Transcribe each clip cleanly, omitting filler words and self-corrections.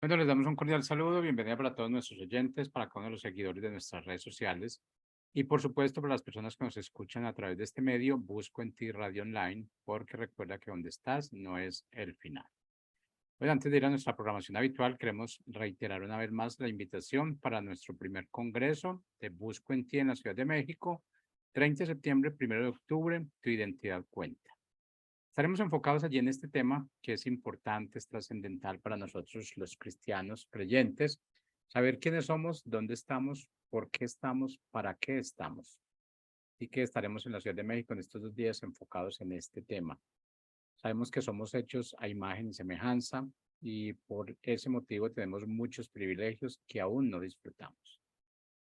Bueno, les damos un cordial saludo, bienvenida para todos nuestros oyentes, para cada uno de los seguidores de nuestras redes sociales y por supuesto para las personas que nos escuchan a través de este medio, Busco en Ti Radio Online, porque recuerda que donde estás no es el final. Bueno, antes de ir a nuestra programación habitual, queremos reiterar una vez más la invitación para nuestro primer congreso de Busco en Ti en la Ciudad de México, 30 de septiembre, 1 de octubre, tu identidad cuenta. Estaremos enfocados allí en este tema que es importante, es trascendental para nosotros los cristianos creyentes, saber quiénes somos, dónde estamos, por qué estamos, para qué estamos. Y que estaremos en la Ciudad de México en estos 2 días enfocados en este tema. Sabemos que somos hechos a imagen y semejanza y por ese motivo tenemos muchos privilegios que aún no disfrutamos.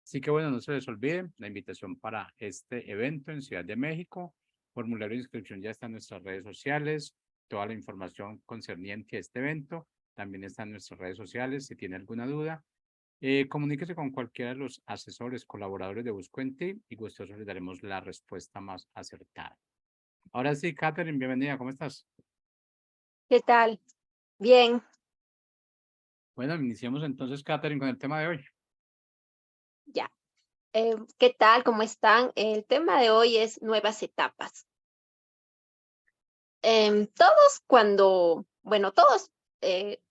Así que bueno, no se les olvide la invitación para este evento en Ciudad de México. Formulario de inscripción ya está en nuestras redes sociales. Toda la información concerniente a este evento también está en nuestras redes sociales. Si tiene alguna duda, comuníquese con cualquiera de los asesores, colaboradores de Busco en Ti y gustosos les daremos la respuesta más acertada. Ahora sí, Catherine, bienvenida, ¿cómo estás? ¿Qué tal? Bien, Bueno, iniciemos entonces, Catherine, con el tema de hoy. ya. ¿Qué tal? ¿Cómo están? El tema de hoy es nuevas etapas. Todos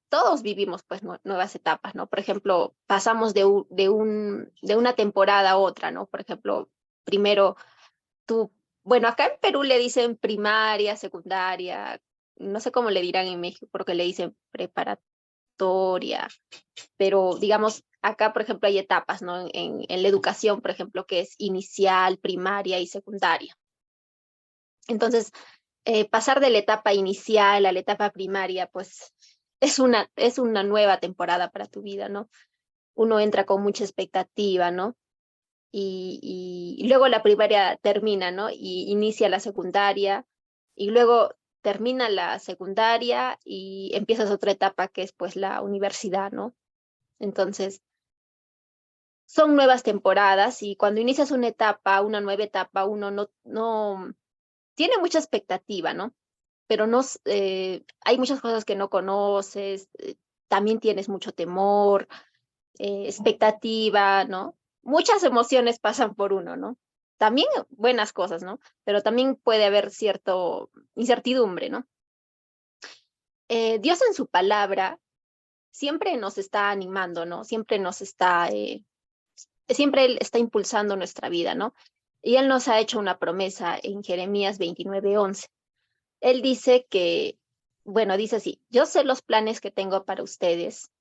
todos vivimos pues nuevas etapas, ¿no? Por ejemplo, pasamos de una temporada a otra, ¿no? Por ejemplo, primero acá en Perú le dicen primaria, secundaria, no sé cómo le dirán en México, porque le dicen preparatoria, pero digamos, acá, por ejemplo, hay etapas, ¿no? En la educación, por ejemplo, que es inicial, primaria y secundaria. Entonces, pasar de la etapa inicial a la etapa primaria, pues es una nueva temporada para tu vida, ¿no? Uno entra con mucha expectativa, ¿no? Y luego la primaria termina, ¿no? Y inicia la secundaria, y luego termina la secundaria y empiezas otra etapa que es pues la universidad, ¿no? Entonces, son nuevas temporadas y cuando inicias una etapa, una nueva etapa, uno no tiene mucha expectativa, ¿no? Pero no, hay muchas cosas que no conoces, también tienes mucho temor, expectativa, ¿no? Muchas emociones pasan por uno, ¿no? También buenas cosas, ¿no? Pero también puede haber cierto incertidumbre, ¿no? Dios en su palabra siempre nos está animando, ¿no? Siempre Él está impulsando nuestra vida, ¿no? Y Él nos ha hecho una promesa en Jeremías 29:11. Él dice dice así, yo sé los planes que tengo para ustedes,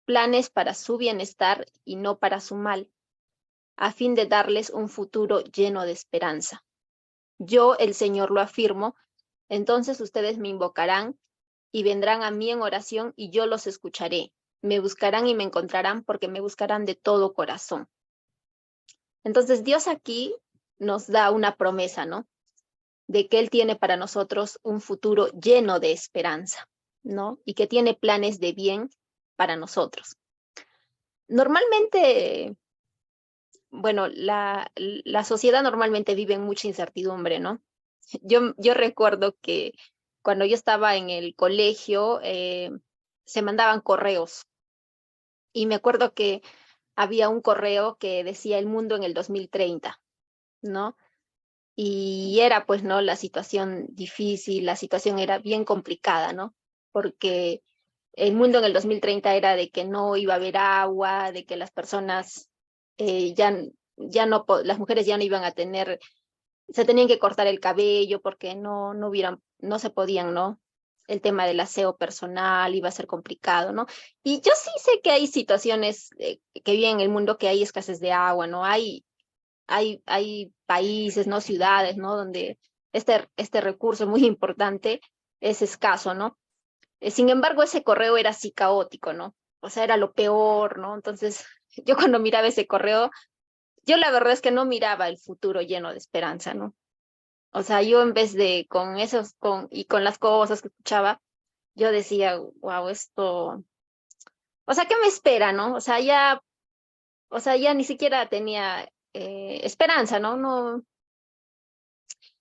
planes para su bienestar y no para su mal, a fin de darles un futuro lleno de esperanza. Yo, el Señor, lo afirmo, entonces ustedes me invocarán y vendrán a mí en oración y yo los escucharé. Me buscarán y me encontrarán porque me buscarán de todo corazón. Entonces Dios aquí nos da una promesa, ¿no? De que Él tiene para nosotros un futuro lleno de esperanza, ¿no? Y que tiene planes de bien para nosotros. Normalmente, la sociedad normalmente vive en mucha incertidumbre, ¿no? Yo recuerdo que cuando yo estaba en el colegio, se mandaban correos y me acuerdo que había un correo que decía el mundo en el 2030, ¿no? Y era pues, ¿no? La situación difícil, la situación era bien complicada, ¿no? Porque el mundo en el 2030 era de que no iba a haber agua, de que las personas las mujeres ya no iban a tener, se tenían que cortar el cabello porque no se podían, ¿no? El tema del aseo personal iba a ser complicado, ¿no? Y yo sí sé que hay situaciones que viven en el mundo que hay escasez de agua, ¿no? Hay países, ¿no? Ciudades, ¿no? Donde este recurso muy importante es escaso, ¿no? Sin embargo, ese correo era así caótico, ¿no? O sea, era lo peor, ¿no? Entonces, yo cuando miraba ese correo, yo la verdad es que no miraba el futuro lleno de esperanza, ¿no? O sea, yo en vez de con las cosas que escuchaba, yo decía, wow, o sea, ¿qué me espera, no? O sea, ya ni siquiera tenía esperanza, ¿no? No.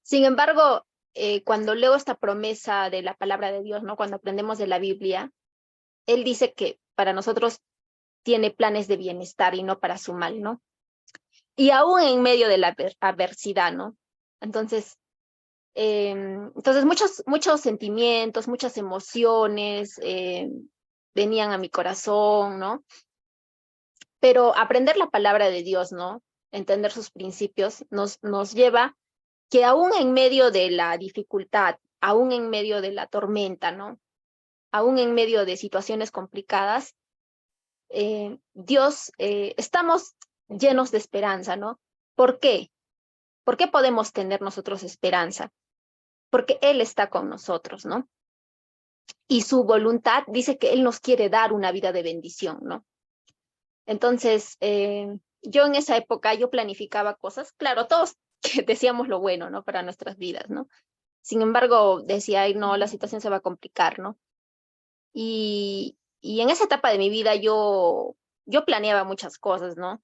Sin embargo, cuando leo esta promesa de la palabra de Dios, ¿no? Cuando aprendemos de la Biblia, Él dice que para nosotros tiene planes de bienestar y no para su mal, ¿no? Y aún en medio de la adversidad, ¿no? Entonces, muchos sentimientos, muchas emociones venían a mi corazón, ¿no? Pero aprender la palabra de Dios, ¿no? Entender sus principios nos lleva que aún en medio de la dificultad, aún en medio de la tormenta, ¿no? Aún en medio de situaciones complicadas, estamos llenos de esperanza, ¿no? ¿Por qué? ¿Por qué podemos tener nosotros esperanza? Porque Él está con nosotros, ¿no? Y su voluntad dice que Él nos quiere dar una vida de bendición, ¿no? Entonces, yo en esa época, yo planificaba cosas, claro, todos decíamos lo bueno, ¿no? Para nuestras vidas, ¿no? Sin embargo, decía, ay, no, la situación se va a complicar, ¿no? Y en esa etapa de mi vida yo planeaba muchas cosas, ¿no?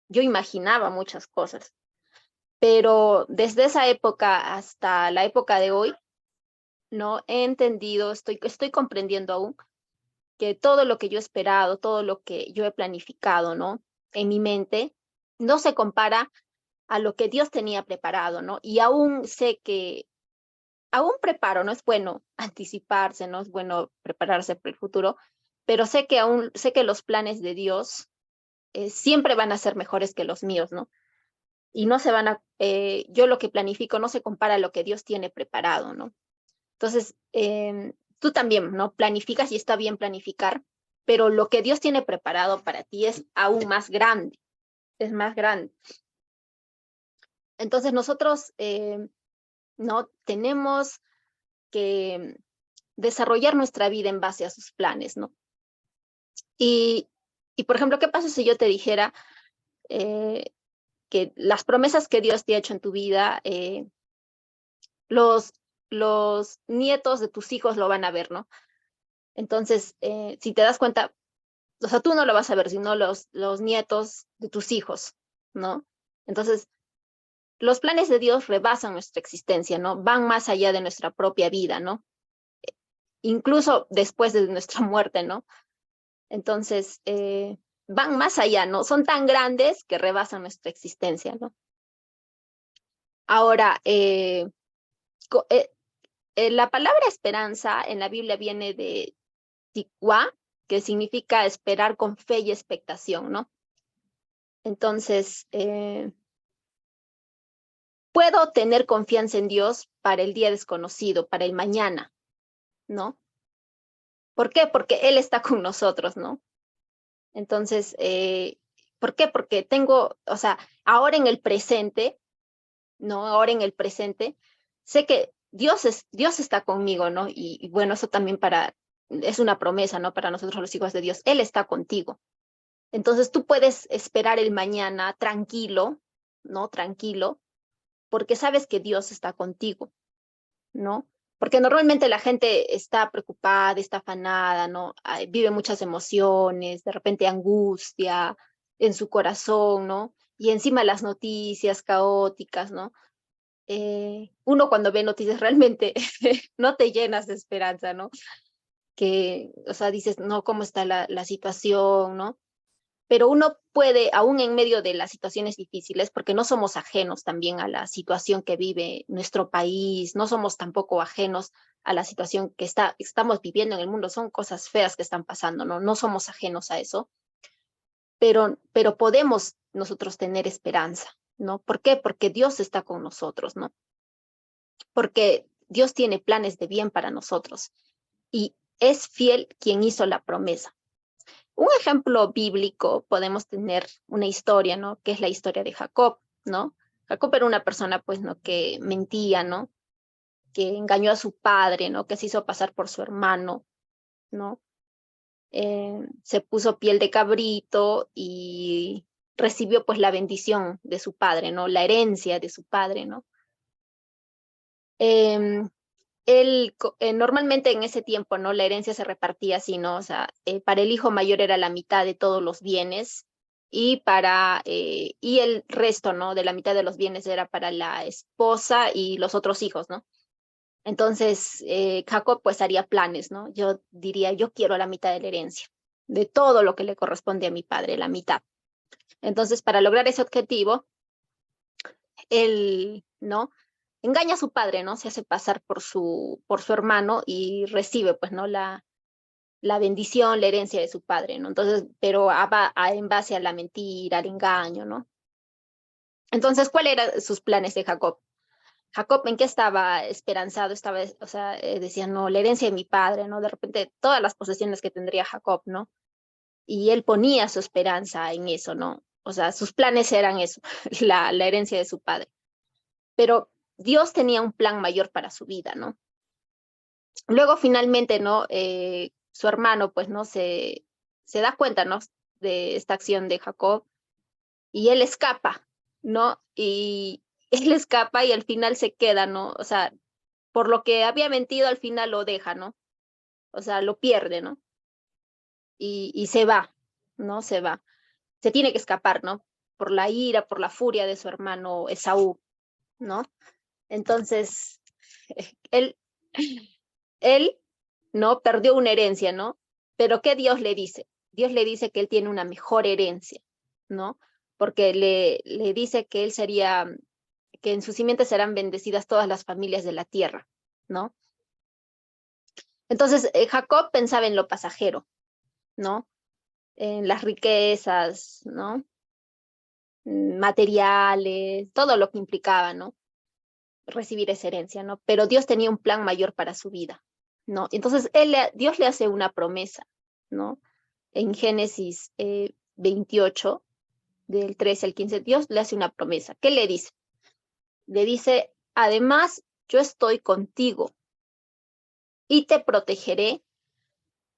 Yo imaginaba muchas cosas, pero desde esa época hasta la época de hoy, ¿no? He entendido, estoy comprendiendo aún que todo lo que yo he esperado, todo lo que yo he planificado, ¿no? En mi mente, no se compara a lo que Dios tenía preparado, ¿no? Y aún sé que, aún preparo, no es bueno anticiparse, no es bueno prepararse para el futuro, pero sé que los planes de Dios siempre van a ser mejores que los míos, ¿no? Y no se van a, yo lo que planifico no se compara a lo que Dios tiene preparado, ¿no? Entonces, tú también, ¿no? Planificas y está bien planificar, pero lo que Dios tiene preparado para ti es aún más grande, es más grande. Entonces nosotros, ¿no? Tenemos que desarrollar nuestra vida en base a sus planes, ¿no? Y por ejemplo, ¿qué pasa si yo te dijera que las promesas que Dios te ha hecho en tu vida, los nietos de tus hijos lo van a ver, ¿no? Entonces, si te das cuenta, o sea, tú no lo vas a ver, sino los nietos de tus hijos, ¿no? Entonces, los planes de Dios rebasan nuestra existencia, ¿no? Van más allá de nuestra propia vida, ¿no? Incluso después de nuestra muerte, ¿no? Entonces, van más allá, ¿no? Son tan grandes que rebasan nuestra existencia, ¿no? Ahora, la palabra esperanza en la Biblia viene de tikwa, que significa esperar con fe y expectación, ¿no? Entonces, puedo tener confianza en Dios para el día desconocido, para el mañana, ¿no? ¿Por qué? Porque Él está con nosotros, ¿no? Entonces, ¿por qué? Porque tengo, o sea, ahora en el presente, ¿no? Ahora en el presente, sé que Dios está conmigo, ¿no? Y bueno, eso también es una promesa, ¿no? Para nosotros los hijos de Dios, Él está contigo. Entonces tú puedes esperar el mañana tranquilo, ¿no? Tranquilo, porque sabes que Dios está contigo, ¿no? Porque normalmente la gente está preocupada, está afanada, ¿no? Vive muchas emociones, de repente angustia en su corazón, ¿no? Y encima las noticias caóticas, ¿no? Uno cuando ve noticias realmente no te llenas de esperanza, ¿no? Que, o sea, dices, no, ¿cómo está la situación, ¿no? Pero uno puede, aún en medio de las situaciones difíciles, porque no somos ajenos también a la situación que vive nuestro país, no somos tampoco ajenos a la situación que estamos viviendo en el mundo, son cosas feas que están pasando, ¿no? No somos ajenos a eso, pero podemos nosotros tener esperanza, ¿no? ¿Por qué? Porque Dios está con nosotros, ¿no? Porque Dios tiene planes de bien para nosotros y es fiel quien hizo la promesa. Un ejemplo bíblico podemos tener una historia, ¿no? Que es la historia de Jacob, ¿no? Jacob era una persona, pues, ¿no? Que mentía, ¿no? Que engañó a su padre, ¿no? Que se hizo pasar por su hermano, ¿no? Se puso piel de cabrito y recibió, pues, la bendición de su padre, ¿no? La herencia de su padre, ¿no? Normalmente en ese tiempo, ¿no? La herencia se repartía así, ¿no? O sea, para el hijo mayor era la mitad de todos los bienes y y el resto, ¿no? De la mitad de los bienes era para la esposa y los otros hijos, ¿no? Entonces, Jacob pues haría planes, ¿no? Yo diría, yo quiero la mitad de la herencia. de todo lo que le corresponde a mi padre, la mitad. Entonces, para lograr ese objetivo, él, ¿no? Engaña a su padre, ¿no? Se hace pasar por su hermano y recibe, pues, ¿no? La bendición, la herencia de su padre, ¿no? Entonces, pero en base a la mentira, al engaño, ¿no? Entonces, ¿cuáles eran sus planes de Jacob? Jacob, ¿en qué estaba esperanzado? Estaba, o sea, decía, no, la herencia de mi padre, ¿no? De repente, todas las posesiones que tendría Jacob, ¿no? Y él ponía su esperanza en eso, ¿no? O sea, sus planes eran eso, la herencia de su padre. Pero Dios tenía un plan mayor para su vida, ¿no? Luego, finalmente, ¿no? Su hermano, pues, ¿no? Se da cuenta, ¿no? De esta acción de Jacob y él escapa, ¿no? Y él escapa y al final se queda, ¿no? O sea, por lo que había mentido, al final lo deja, ¿no? O sea, lo pierde, ¿no? Y se va, ¿no? Se va. Se tiene que escapar, ¿no? Por la ira, por la furia de su hermano Esaú, ¿no? Entonces, él, él, ¿no? Perdió una herencia, ¿no? Pero ¿qué Dios le dice? Dios le dice que él tiene una mejor herencia, ¿no? Porque le dice que él sería, que en su simiente serán bendecidas todas las familias de la tierra, ¿no? Entonces, Jacob pensaba en lo pasajero, ¿no? En las riquezas, ¿no? Materiales, todo lo que implicaba, ¿no? Recibir esa herencia, ¿no? Pero Dios tenía un plan mayor para su vida, ¿no? Entonces, Dios le hace una promesa, ¿no? En Génesis 28, del 13 al 15, Dios le hace una promesa. ¿Qué le dice? Le dice, además, yo estoy contigo y te protegeré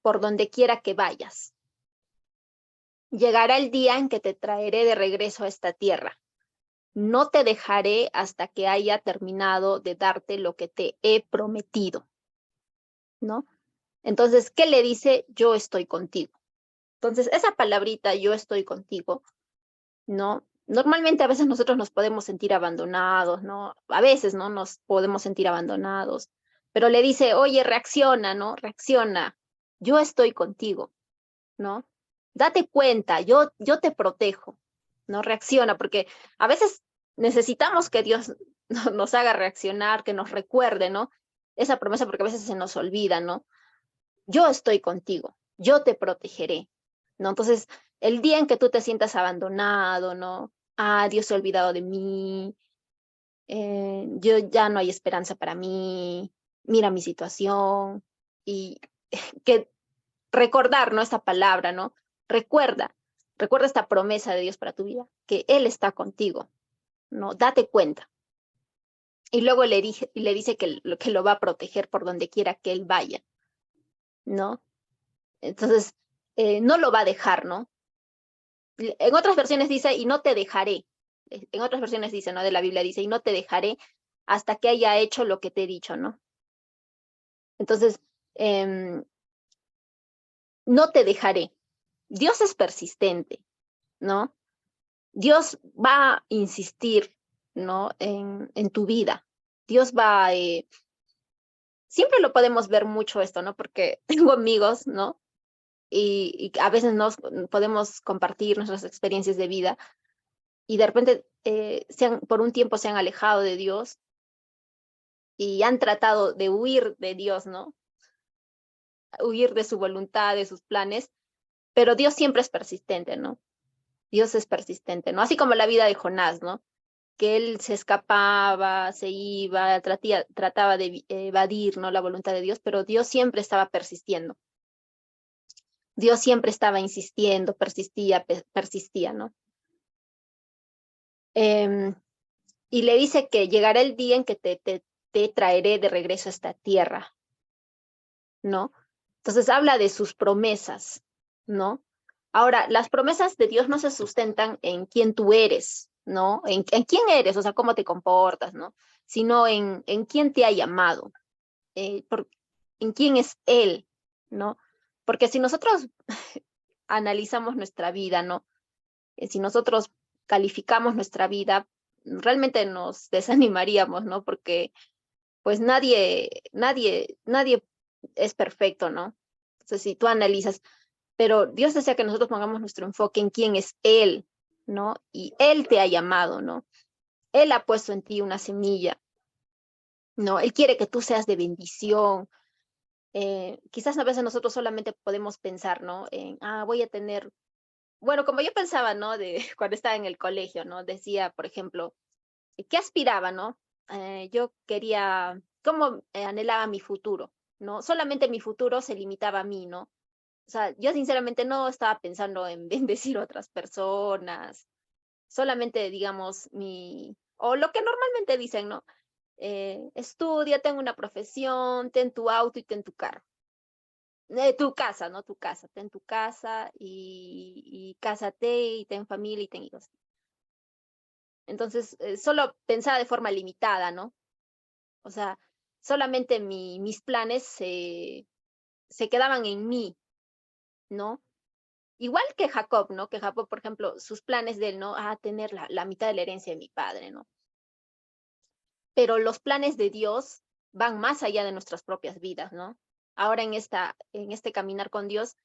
por donde quiera que vayas. Llegará el día en que te traeré de regreso a esta tierra. No te dejaré hasta que haya terminado de darte lo que te he prometido, ¿no? Entonces, ¿qué le dice? Yo estoy contigo. Entonces, esa palabrita, yo estoy contigo, ¿no? Normalmente a veces nosotros nos podemos sentir abandonados, ¿no? A veces, ¿no? Nos podemos sentir abandonados, pero le dice, oye, reacciona, ¿no? Reacciona, yo estoy contigo, ¿no? Date cuenta, yo te protejo, ¿no? Reacciona, porque a veces necesitamos que Dios nos haga reaccionar, que nos recuerde, ¿no? Esa promesa, porque a veces se nos olvida, ¿no? Yo estoy contigo, yo te protegeré, ¿no? Entonces, el día en que tú te sientas abandonado, ¿no? Ah, Dios se ha olvidado de mí, yo ya no hay esperanza para mí, mira mi situación, y que recordar, ¿no? Esta palabra, ¿no? Recuerda, recuerda esta promesa de Dios para tu vida, que Él está contigo, ¿no? Date cuenta. Y luego le dice que lo va a proteger por donde quiera que Él vaya, ¿no? Entonces, no lo va a dejar, ¿no? En otras versiones dice, y no te dejaré. En otras versiones dice, ¿no? De la Biblia dice, y no te dejaré hasta que haya hecho lo que te he dicho, ¿no? Entonces, no te dejaré. Dios es persistente, ¿no? Dios va a insistir, ¿no? En tu vida. Dios va, siempre lo podemos ver mucho esto, ¿no? Porque tengo amigos, ¿no? Y a veces nos podemos compartir nuestras experiencias de vida y de repente por un tiempo se han alejado de Dios y han tratado de huir de Dios, ¿no? Huir de su voluntad, de sus planes, pero Dios siempre es persistente, ¿no? Dios es persistente, ¿no? Así como la vida de Jonás, ¿no? Que él se escapaba, se iba, trataba de evadir, ¿no? La voluntad de Dios, pero Dios siempre estaba persistiendo. Dios siempre estaba insistiendo, persistía, ¿no? Y le dice que llegará el día en que te traeré de regreso a esta tierra, ¿no? Entonces habla de sus promesas, ¿no? Ahora, las promesas de Dios no se sustentan en quién tú eres, ¿no? En quién eres, o sea, cómo te comportas, ¿no? Sino en quién te ha llamado, en quién es Él, ¿no? Porque si nosotros analizamos nuestra vida, ¿no? Si nosotros calificamos nuestra vida, realmente nos desanimaríamos, ¿no? Porque pues nadie es perfecto, ¿no? Entonces, si tú analizas, pero Dios desea que nosotros pongamos nuestro enfoque en quién es Él, ¿no? Y Él te ha llamado, ¿no? Él ha puesto en ti una semilla, ¿no? Él quiere que tú seas de bendición. Quizás a veces nosotros solamente podemos pensar, ¿no? En, voy a tener, bueno, como yo pensaba, ¿no? De cuando estaba en el colegio, ¿no? Decía, por ejemplo, ¿qué aspiraba, no? Yo quería, ¿cómo anhelaba mi futuro? ¿No? Solamente mi futuro se limitaba a mí, ¿no? O sea, yo sinceramente no estaba pensando en bendecir a otras personas, solamente, digamos, o lo que normalmente dicen, ¿no? Estudia, ten una profesión, ten tu auto y ten tu carro. Tu casa, ¿no? Tu casa, ten tu casa y cásate y ten familia y ten hijos. Entonces, solo pensaba de forma limitada, ¿no? O sea, solamente mis planes se quedaban en mí, ¿no? Igual que Jacob, ¿no? Que Jacob, por ejemplo, sus planes de él, ¿no? Tener la mitad de la herencia de mi padre, ¿no? Pero los planes de Dios van más allá de nuestras propias vidas, ¿no? Ahora en este caminar con Dios,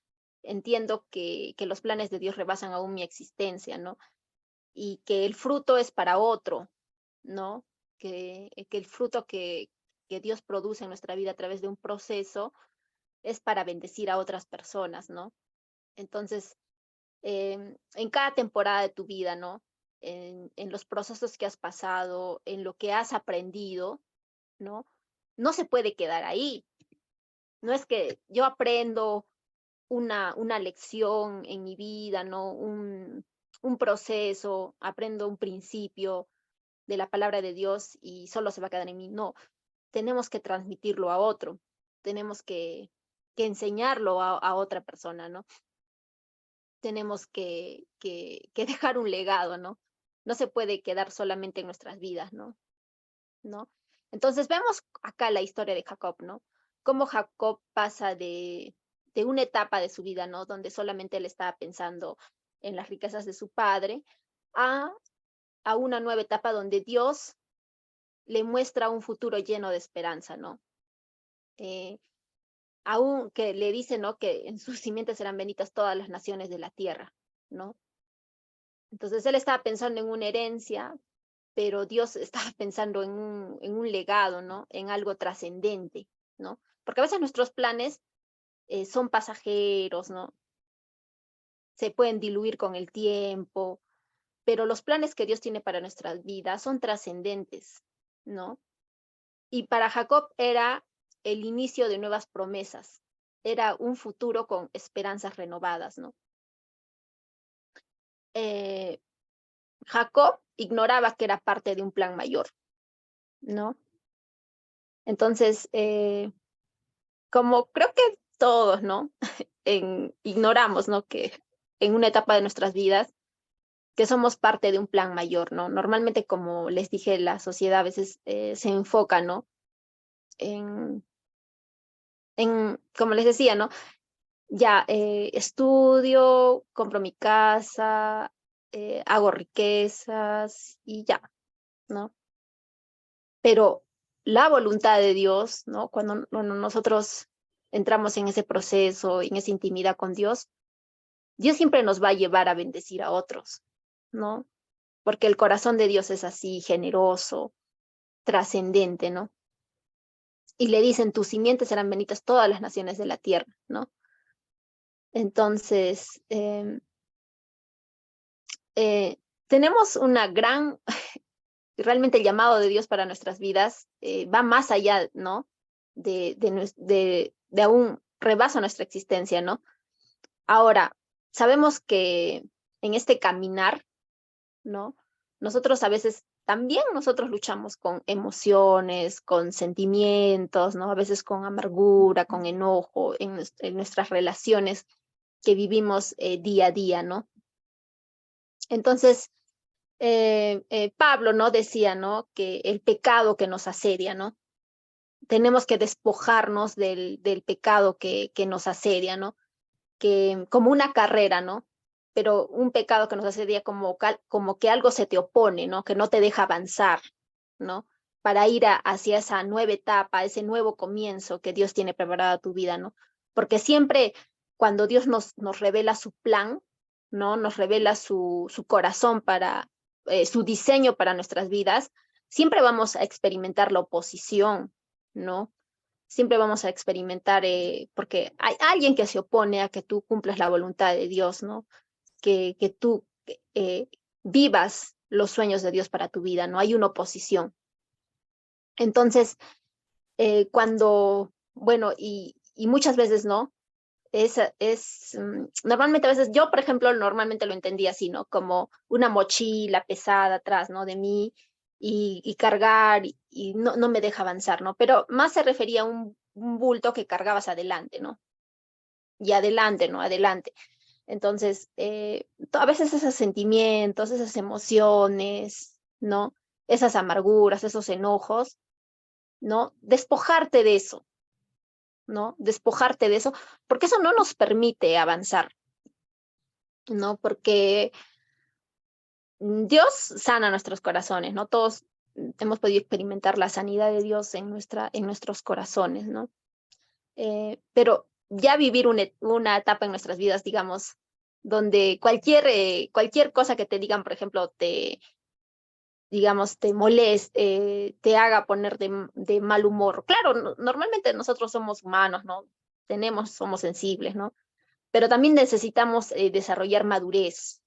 entiendo que los planes de Dios rebasan aún mi existencia, ¿no? Y que el fruto es para otro, ¿no? Que el fruto que Dios produce en nuestra vida a través de un proceso es para bendecir a otras personas, ¿no? Entonces, en cada temporada de tu vida, ¿no? En los procesos que has pasado, en lo que has aprendido, ¿no? No se puede quedar ahí. No es que yo aprendo una lección en mi vida, ¿no? Un proceso, aprendo un principio de la palabra de Dios y solo se va a quedar en mí. No, tenemos que transmitirlo a otro, tenemos que enseñarlo a otra persona, ¿no? Tenemos que dejar un legado, ¿no? No se puede quedar solamente en nuestras vidas, ¿no? ¿No? Entonces vemos acá la historia de Jacob, ¿no? Cómo Jacob pasa de una etapa de su vida, ¿no? Donde solamente él estaba pensando en las riquezas de su padre, a, a una nueva etapa donde Dios le muestra un futuro lleno de esperanza, ¿no? Eh, Aún que le dice, ¿no? Que en sus simientes serán benditas todas las naciones de la tierra, ¿no? Entonces él estaba pensando en una herencia, pero Dios estaba pensando en un legado, ¿no? En algo trascendente, ¿no? Porque a veces nuestros planes son pasajeros, ¿no? Se pueden diluir con el tiempo, pero los planes que Dios tiene para nuestras vidas son trascendentes, ¿no? Y para Jacob era el inicio de nuevas promesas, era un futuro con esperanzas renovadas, ¿no? Eh, Jacob ignoraba que era parte de un plan mayor, ¿no? Entonces, como creo que todos, ¿no? Ignoramos, ¿no? Que en una etapa de nuestras vidas, que somos parte de un plan mayor, ¿no? Normalmente, como les dije, la sociedad a veces se enfoca, ¿no? En, como les decía, ¿no? Ya, estudio, compro mi casa, hago riquezas y ya, ¿no? Pero la voluntad de Dios, ¿no? Cuando nosotros entramos en ese proceso, en esa intimidad con Dios, Dios siempre nos va a llevar a bendecir a otros, ¿no? Porque el corazón de Dios es así, generoso, trascendente, ¿no? Y le dicen, tus simientes serán benditas todas las naciones de la tierra, ¿no? Entonces, tenemos una gran, realmente el llamado de Dios para nuestras vidas va más allá, ¿no? De aún rebasa nuestra existencia, ¿no? Ahora, sabemos que en este caminar, ¿no? Nosotros a veces, también nosotros luchamos con emociones, con sentimientos, ¿no? A veces con amargura, con enojo en nuestras relaciones que vivimos día a día, ¿no? Entonces, Pablo, ¿no? Decía, ¿no? Que el pecado que nos asedia, ¿no? Tenemos que despojarnos del pecado que nos asedia, ¿no? Que como una carrera, ¿no? Pero un pecado que nos asedia como que algo se te opone, ¿no? Que no te deja avanzar, ¿no? Para ir hacia esa nueva etapa, ese nuevo comienzo que Dios tiene preparado a tu vida, ¿no? Porque siempre cuando Dios nos revela su plan, ¿no? Nos revela su corazón para, su diseño para nuestras vidas, siempre vamos a experimentar la oposición, ¿no? Siempre vamos a experimentar, porque hay alguien que se opone a que tú cumplas la voluntad de Dios, ¿no? Que tú vivas los sueños de Dios para tu vida, ¿no? Hay una oposición. Entonces, bueno, y muchas veces, ¿no? Normalmente a veces, yo por ejemplo, normalmente lo entendía así, ¿no? Como una mochila pesada atrás, ¿no? De mí y cargar y no me deja avanzar, ¿no? Pero más se refería a un bulto que cargabas adelante, ¿no? Y adelante, ¿no? Adelante. Entonces, a veces esos sentimientos, esas emociones, ¿no? Esas amarguras, esos enojos, ¿no? Despojarte de eso, ¿no? Despojarte de eso, porque eso no nos permite avanzar, ¿no? Porque Dios sana nuestros corazones, ¿no? Todos hemos podido experimentar la sanidad de Dios en nuestros corazones, ¿no? Pero ya vivir una etapa en nuestras vidas, digamos, donde cualquier cosa que te digan, por ejemplo, digamos, te moleste, te haga poner de mal humor. Claro, normalmente nosotros somos humanos, ¿no? Somos sensibles, ¿no? Pero también necesitamos desarrollar madurez,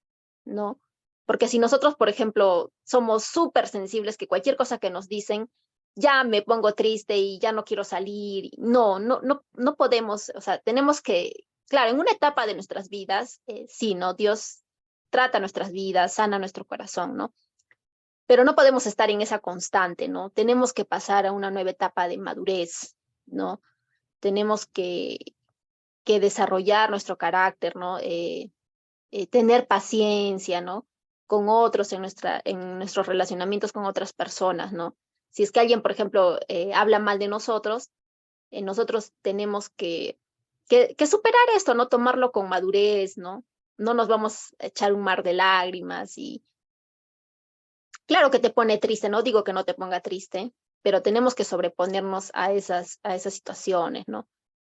¿no? Porque si nosotros, por ejemplo, somos súper sensibles, que cualquier cosa que nos dicen, ya me pongo triste y ya no quiero salir. No podemos, o sea, tenemos que, claro, en una etapa de nuestras vidas, sí, ¿no? Dios trata nuestras vidas, sana nuestro corazón, ¿no? Pero no podemos estar en esa constante, ¿no? Tenemos que pasar a una nueva etapa de madurez, ¿no? Tenemos que desarrollar nuestro carácter, ¿no? Tener paciencia, ¿no? Con otros en nuestros relacionamientos con otras personas, ¿no? Si es que alguien, por ejemplo, habla mal de nosotros, nosotros tenemos que superar esto, ¿no? Tomarlo con madurez, ¿no? No nos vamos a echar un mar de lágrimas y claro que te pone triste, no digo que no te ponga triste, pero tenemos que sobreponernos a esas situaciones, ¿no?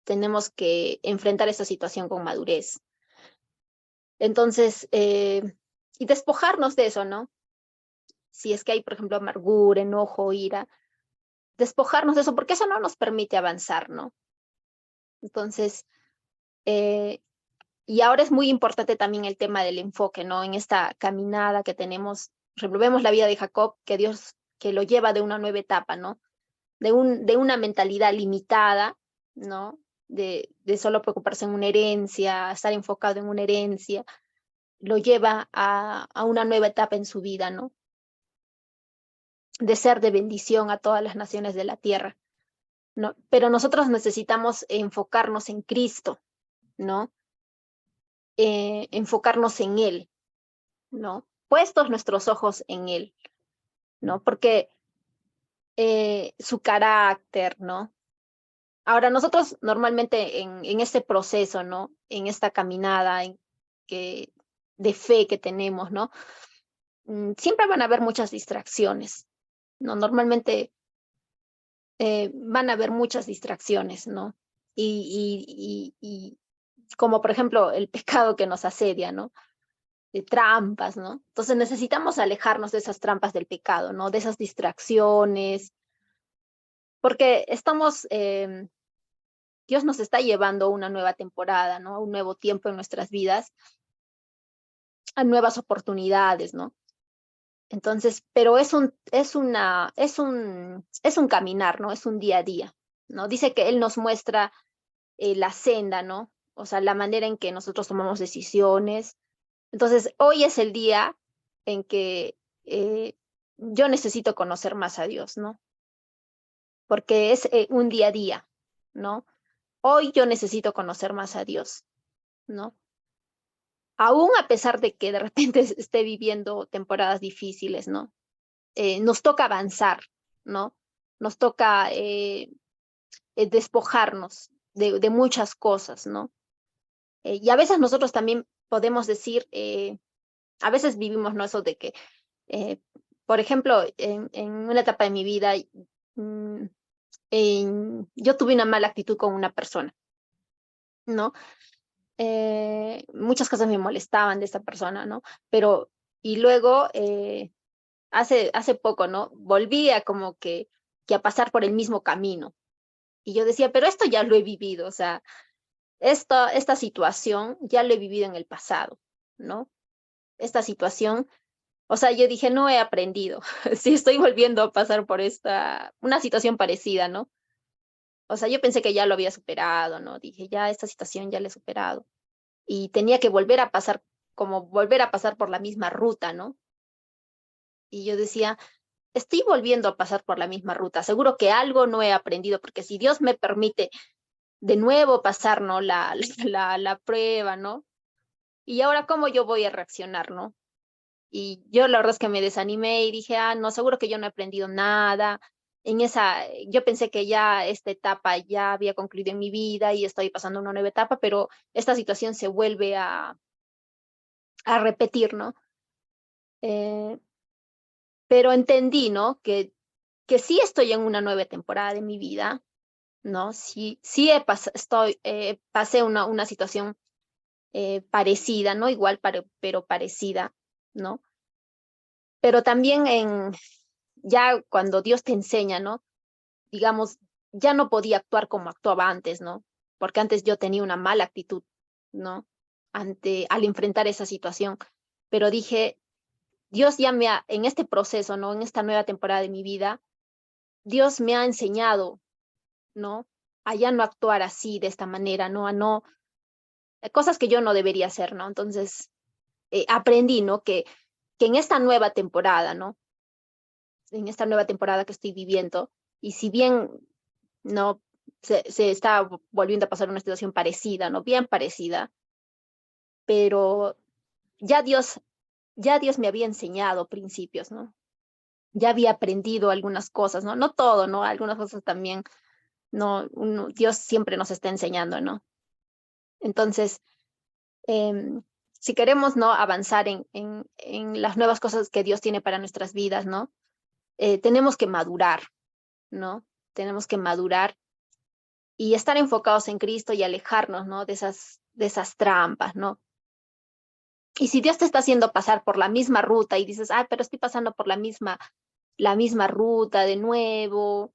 Tenemos que enfrentar esa situación con madurez. Entonces, y despojarnos de eso, ¿no? Si es que hay, por ejemplo, amargura, enojo, ira, despojarnos de eso, porque eso no nos permite avanzar, ¿no? Entonces, y ahora es muy importante también el tema del enfoque, ¿no? En esta caminada que tenemos, vemos la vida de Jacob, que Dios, que lo lleva de una nueva etapa, ¿no? De una mentalidad limitada, ¿no? De solo preocuparse en una herencia, estar enfocado en una herencia, lo lleva a una nueva etapa en su vida, ¿no? De ser de bendición a todas las naciones de la tierra, ¿no? Pero nosotros necesitamos enfocarnos en Cristo, ¿no? Enfocarnos en Él, ¿no? Puestos nuestros ojos en Él, ¿no? Porque su carácter, ¿no? Ahora, nosotros normalmente en este proceso, ¿no? En esta caminada de fe que tenemos, ¿no? Siempre van a haber muchas distracciones, ¿no? Normalmente van a haber muchas distracciones, ¿no? Y como por ejemplo el pecado que nos asedia, ¿no? De trampas, ¿no? Entonces necesitamos alejarnos de esas trampas del pecado, ¿no? De esas distracciones, porque Dios nos está llevando a una nueva temporada, ¿no? A un nuevo tiempo en nuestras vidas, a nuevas oportunidades, ¿no? Entonces, pero es un caminar, ¿no? Es un día a día, ¿no? Dice que Él nos muestra la senda, ¿no? O sea, la manera en que nosotros tomamos decisiones. Entonces, hoy es el día en que yo necesito conocer más a Dios, ¿no? Porque es un día a día, ¿no? Hoy yo necesito conocer más a Dios, ¿no? Aún a pesar de que de repente esté viviendo temporadas difíciles, ¿no? Nos toca avanzar, ¿no? Nos toca despojarnos de muchas cosas, ¿no? Y a veces nosotros también podemos decir, a veces vivimos, ¿no? Eso de que, eh, por ejemplo, en una etapa de mi vida, mm, yo tuve una mala actitud con una persona, ¿no? muchas cosas me molestaban de esta persona, ¿no? Pero, y luego, hace poco, ¿no? Volví a como que a pasar por el mismo camino. Y yo decía, pero esto ya lo he vivido, o sea, esta situación ya lo he vivido en el pasado, ¿no? Esta situación, o sea, yo dije, no he aprendido, sí estoy volviendo a pasar por una situación parecida, ¿no? O sea, yo pensé que ya lo había superado, ¿no? Dije, ya esta situación ya la he superado. Y tenía que volver a pasar, como volver a pasar por la misma ruta, ¿no? Y yo decía, estoy volviendo a pasar por la misma ruta, seguro que algo no he aprendido, porque si Dios me permite de nuevo pasar, ¿no? La prueba, ¿no? Y ahora, ¿cómo yo voy a reaccionar, no? Y yo la verdad es que me desanimé y dije, ah, no, seguro que yo no he aprendido nada. Yo pensé que ya esta etapa ya había concluido en mi vida y estoy pasando una nueva etapa, pero esta situación se vuelve a repetir, ¿no? Eh, pero entendí, ¿no? Que sí estoy en una nueva temporada de mi vida, ¿no? Sí pasé una situación parecida, no igual, pero parecida, ¿no? Pero también ya cuando Dios te enseña, ¿no? Digamos, ya no podía actuar como actuaba antes, ¿no? Porque antes yo tenía una mala actitud, ¿no? Al enfrentar esa situación. Pero dije, Dios en este proceso, ¿no? En esta nueva temporada de mi vida, Dios me ha enseñado, ¿no? A ya no actuar así, de esta manera, ¿no? Cosas que yo no debería hacer, ¿no? Entonces, aprendí, ¿no? Que en esta nueva temporada, ¿no? En esta nueva temporada que estoy viviendo, y si bien, ¿no? Se está volviendo a pasar una situación parecida, ¿no? Bien parecida, pero ya Dios, ya Dios me había enseñado principios, ¿no? Ya había aprendido algunas cosas, ¿no? No todo, ¿no? Algunas cosas también, no, Dios siempre nos está enseñando, ¿no? Entonces, si queremos, ¿no? Avanzar en las nuevas cosas que Dios tiene para nuestras vidas, ¿no? Tenemos que madurar, ¿no? Tenemos que madurar y estar enfocados en Cristo y alejarnos, ¿no? De esas trampas, ¿no? Y si Dios te está haciendo pasar por la misma ruta y dices, ay, pero estoy pasando por la misma ruta de nuevo,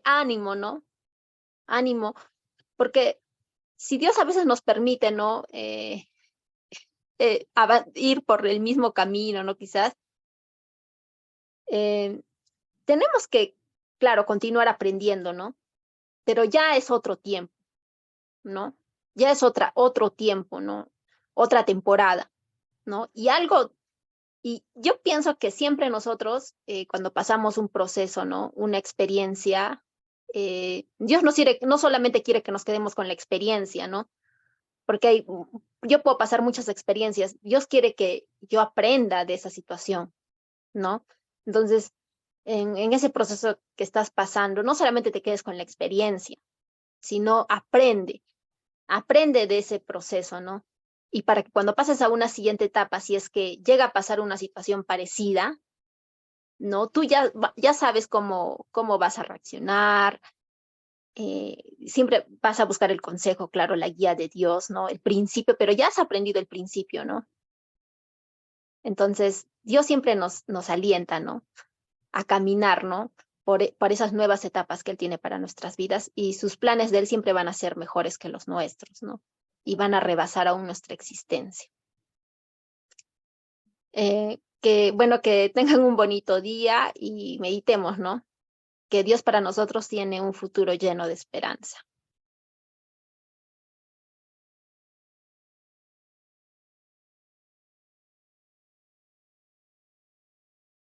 ánimo, ¿no? Ánimo, porque si Dios a veces nos permite, ¿no? Ir por el mismo camino, ¿no? Quizás, eh, tenemos que, claro, continuar aprendiendo, ¿no? Pero ya es otro tiempo, ¿no? Ya es otro tiempo, ¿no? Otra temporada, ¿no? Y yo pienso que siempre nosotros, cuando pasamos un proceso, ¿no? Una experiencia, Dios no solamente quiere que nos quedemos con la experiencia, ¿no? Porque yo puedo pasar muchas experiencias. Dios quiere que yo aprenda de esa situación, ¿no? Entonces, en ese proceso que estás pasando, no solamente te quedes con la experiencia, sino aprende de ese proceso, ¿no? Y para que cuando pases a una siguiente etapa, si es que llega a pasar una situación parecida, ¿no? Tú ya sabes cómo vas a reaccionar, siempre vas a buscar el consejo, claro, la guía de Dios, ¿no? El principio, pero ya has aprendido el principio, ¿no? Entonces, Dios siempre nos alienta, ¿no? A caminar, ¿no? Por esas nuevas etapas que Él tiene para nuestras vidas y sus planes de Él siempre van a ser mejores que los nuestros, ¿no? Y van a rebasar aún nuestra existencia. Bueno, que tengan un bonito día y meditemos, ¿no? Que Dios para nosotros tiene un futuro lleno de esperanza.